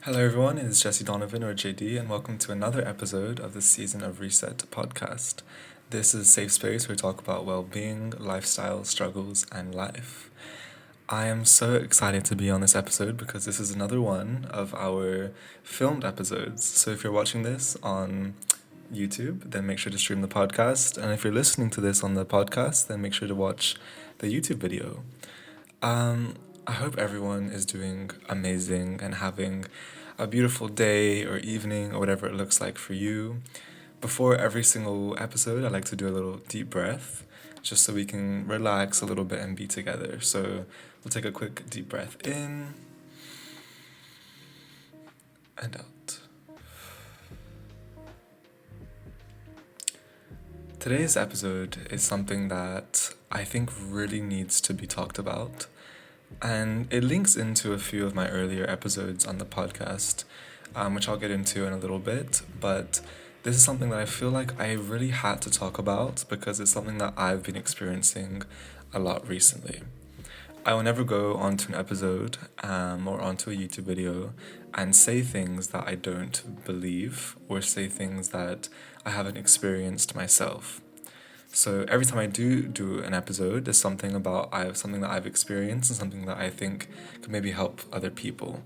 Hello, everyone. It's Jesse Donovan or JD, and welcome to another episode of the season of Reset podcast. This is a safe space where we talk about well being, lifestyle, struggles, and life. I am so excited to be on this episode because this is another one of our filmed episodes. So if you're watching this on YouTube, then make sure to stream the podcast. And if you're listening to this on the podcast, then make sure to watch the YouTube video. I hope everyone is doing amazing and having a beautiful day or evening or whatever it looks like for you. Before every single episode, I like to do a little deep breath just so we can relax a little bit and be together. So we'll take a quick deep breath in and out. Today's episode is something that I think really needs to be talked about. And it links into a few of my earlier episodes on the podcast, which I'll get into in a little bit. But this is something that I feel like I really had to talk about because it's something that I've been experiencing a lot recently. I will never go onto an episode or onto a YouTube video and say things that I don't believe or say things that I haven't experienced myself. So every time I do an episode, there's something something that I've experienced and something that I think could maybe help other people.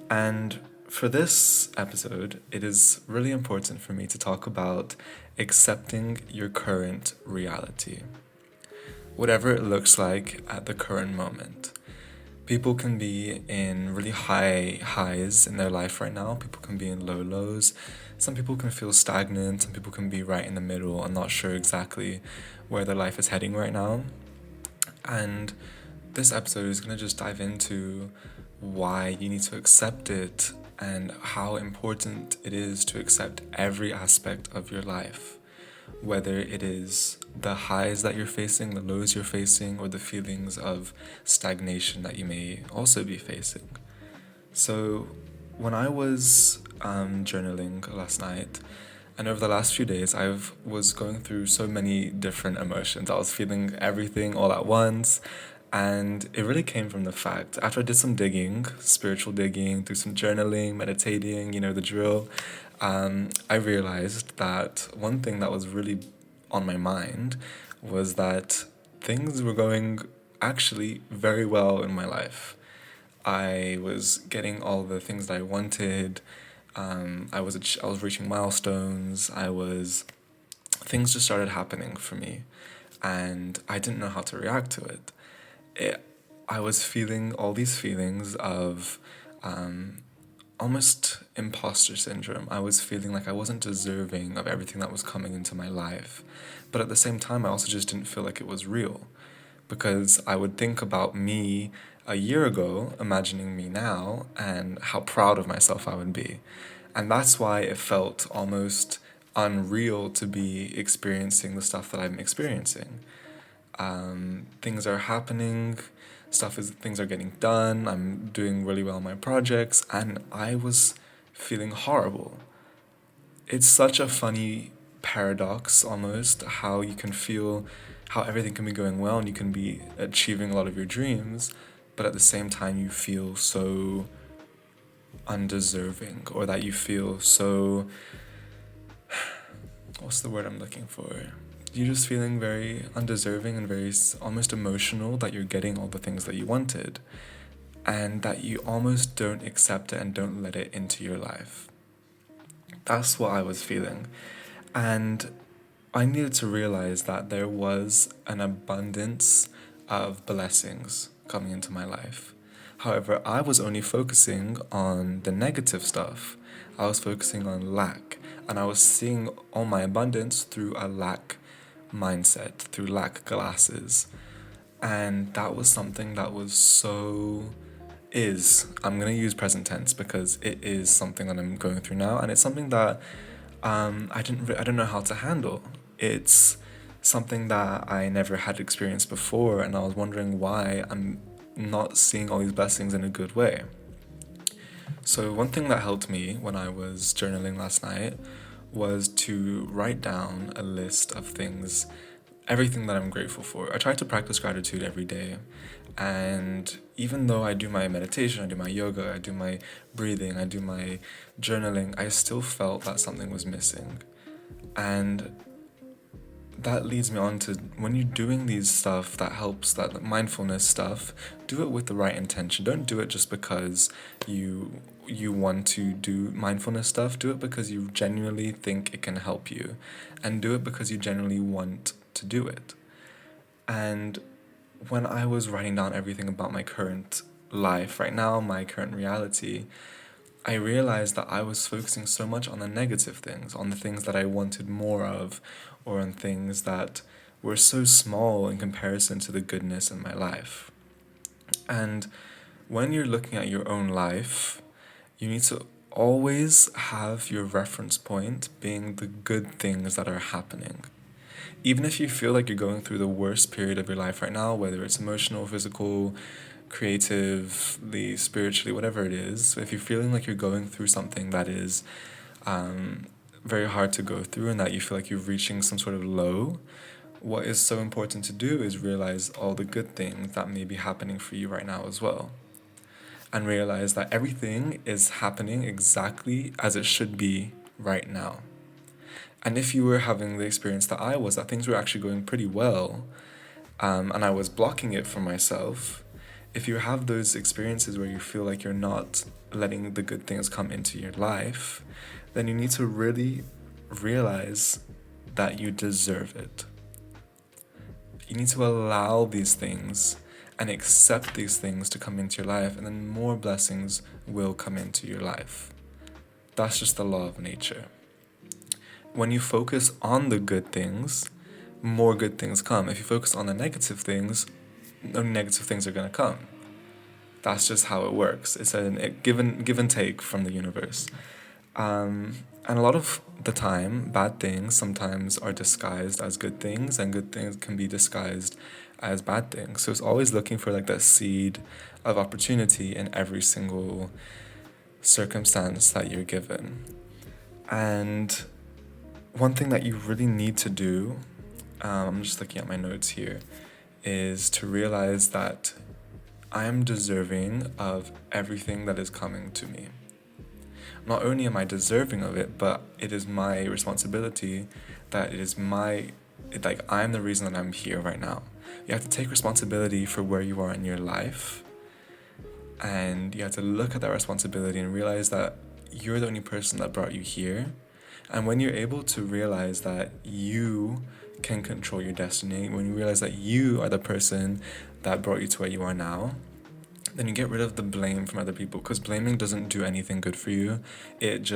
And for this episode, it is really important for me to talk about accepting your current reality, whatever it looks like at the current moment. People can be in really high highs in their life right now. People can be in low lows. Some people can feel stagnant. Some people can be right in the middle and not sure exactly where their life is heading right now. And this episode is going to just dive into why you need to accept it and how important it is to accept every aspect of your life, whether it is the highs that you're facing, the lows you're facing, or the feelings of stagnation that you may also be facing. So when I was journaling last night, and over the last few days, I was going through so many different emotions. I was feeling everything all at once. And it really came from the fact, after I did some digging, spiritual digging, through some journaling, meditating, you know, the drill, I realized that one thing that was really on my mind was that things were going actually very well in my life. I was getting all the things that I wanted. I was reaching milestones. Things just started happening for me, and I didn't know how to react to it. I was feeling all these feelings of almost imposter syndrome. I was feeling like I wasn't deserving of everything that was coming into my life. But at the same time, I also just didn't feel like it was real. Because I would think about me a year ago, imagining me now, and how proud of myself I would be. And that's why it felt almost unreal to be experiencing the stuff that I'm experiencing. Things are happening, things are getting done, I'm doing really well in my projects, and I was feeling horrible. It's such a funny paradox almost, how you can feel how everything can be going well and you can be achieving a lot of your dreams, but at the same time you feel so undeserving, or that you feel so, what's the word I'm looking for? You're just feeling very undeserving and very almost emotional that you're getting all the things that you wanted, and that you almost don't accept it and don't let it into your life. That's what I was feeling. And I needed to realize that there was an abundance of blessings coming into my life. However, I was only focusing on the negative stuff. I was focusing on lack, and I was seeing all my abundance through a lack mindset, through lack glasses. And that was something that was I'm going to use present tense because it is something that I'm going through now, and it's something that I don't know how to handle. It's something that I never had experienced before, and I was wondering why I'm not seeing all these blessings in a good way. So one thing that helped me when I was journaling last night was to write down a list of things everything that I'm grateful for. I try to practice gratitude every day. And even though I do my meditation, I do my yoga, I do my breathing, I do my journaling, I still felt that something was missing. And that leads me on to when you're doing these stuff that helps, that mindfulness stuff, do it with the right intention. Don't do it just because you want to do mindfulness stuff. Do it because you genuinely think it can help you, and do it because you genuinely want to do it. And when I was writing down everything about my current life right now, my current reality, I realized that I was focusing so much on the negative things, on the things that I wanted more of, or on things that were so small in comparison to the goodness in my life. And when you're looking at your own life, you need to always have your reference point being the good things that are happening. Even if you feel like you're going through the worst period of your life right now, whether it's emotional, physical, creatively, spiritually, whatever it is, if you're feeling like you're going through something that is very hard to go through and that you feel like you're reaching some sort of low, what is so important to do is realize all the good things that may be happening for you right now as well. And realize that everything is happening exactly as it should be right now. And if you were having the experience that I was, that things were actually going pretty well, and I was blocking it for myself, if you have those experiences where you feel like you're not letting the good things come into your life, then you need to really realize that you deserve it. You need to allow these things and accept these things to come into your life, and then more blessings will come into your life. That's just the law of nature. When you focus on the good things, more good things come. If you focus on the negative things, no negative things are going to come. That's just how it works. It's a give and take from the universe. And a lot of the time, bad things sometimes are disguised as good things, and good things can be disguised as bad things. So it's always looking for like that seed of opportunity in every single circumstance that you're given. And one thing that you really need to do, I'm just looking at my notes here, is to realize that I am deserving of everything that is coming to me. Not only am I deserving of it, but it is my responsibility, that it is I'm the reason that I'm here right now. You have to take responsibility for where you are in your life, and you have to look at that responsibility and realize that you're the only person that brought you here. And when you're able to realize that you can control your destiny, when you realize that you are the person that brought you to where you are now, then you get rid of the blame from other people, because blaming doesn't do anything good for you. It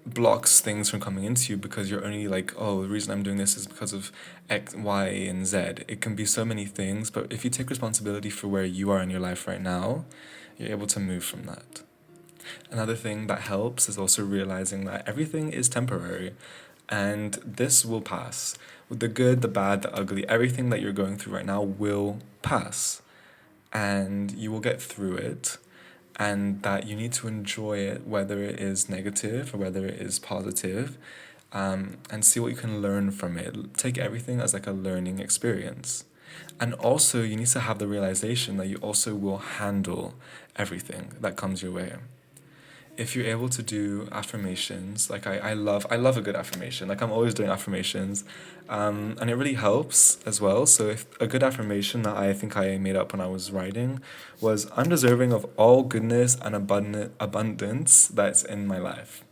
blocks things from coming into you, because you're only like, oh, the reason I'm doing this is because of X, Y, and Z. It can be so many things, but if you take responsibility for where you are in your life right now, you're able to move from that. Another thing that helps is also realizing that everything is temporary, and this will pass. With the good, the bad, the ugly, everything that you're going through right now will pass, and you will get through it, and that you need to enjoy it, whether it is negative or whether it is positive, and see what you can learn from it. Take everything as like a learning experience. And also, you need to have the realization that you also will handle everything that comes your way. If you're able to do affirmations, like I love a good affirmation. Like I'm always doing affirmations, and it really helps as well. So if a good affirmation that I think I made up when I was writing was, I'm deserving of all goodness and abundance that's in my life.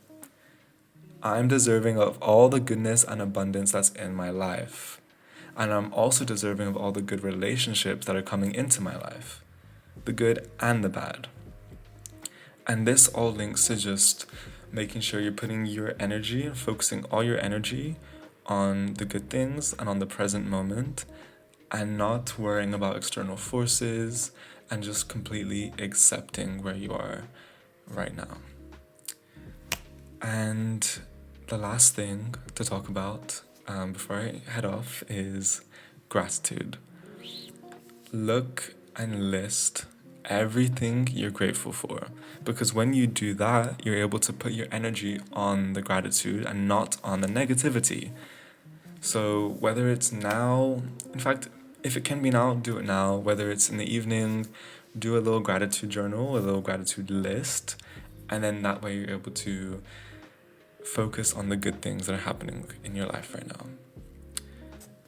I'm deserving of all the goodness and abundance that's in my life. And I'm also deserving of all the good relationships that are coming into my life, the good and the bad. And this all links to just making sure you're putting your energy, focusing all your energy on the good things and on the present moment, and not worrying about external forces, and just completely accepting where you are right now. And the last thing to talk about before I head off is gratitude. Look and list everything you're grateful for, because when you do that, you're able to put your energy on the gratitude and not on the negativity. So whether it's now, in fact, if it can be now, do it now. Whether it's in the evening, do a little gratitude journal, a little gratitude list, and then that way you're able to focus on the good things that are happening in your life right now.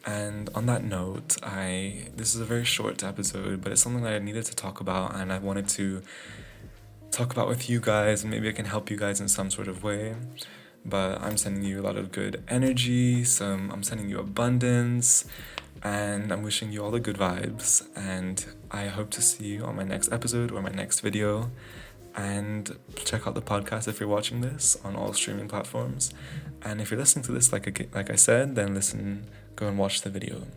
And on that note, this is a very short episode, but it's something that I needed to talk about, and I wanted to talk about with you guys, and maybe I can help you guys in some sort of way. But I'm sending you a lot of good energy, I'm sending you abundance, and I'm wishing you all the good vibes, and I hope to see you on my next episode or my next video. And check out the podcast if you're watching this on all streaming platforms. And if you're listening to this, like I said, then go and watch the video.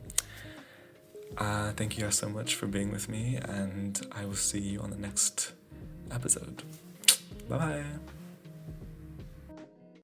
Thank you guys so much for being with me, and I will see you on the next episode. Bye bye.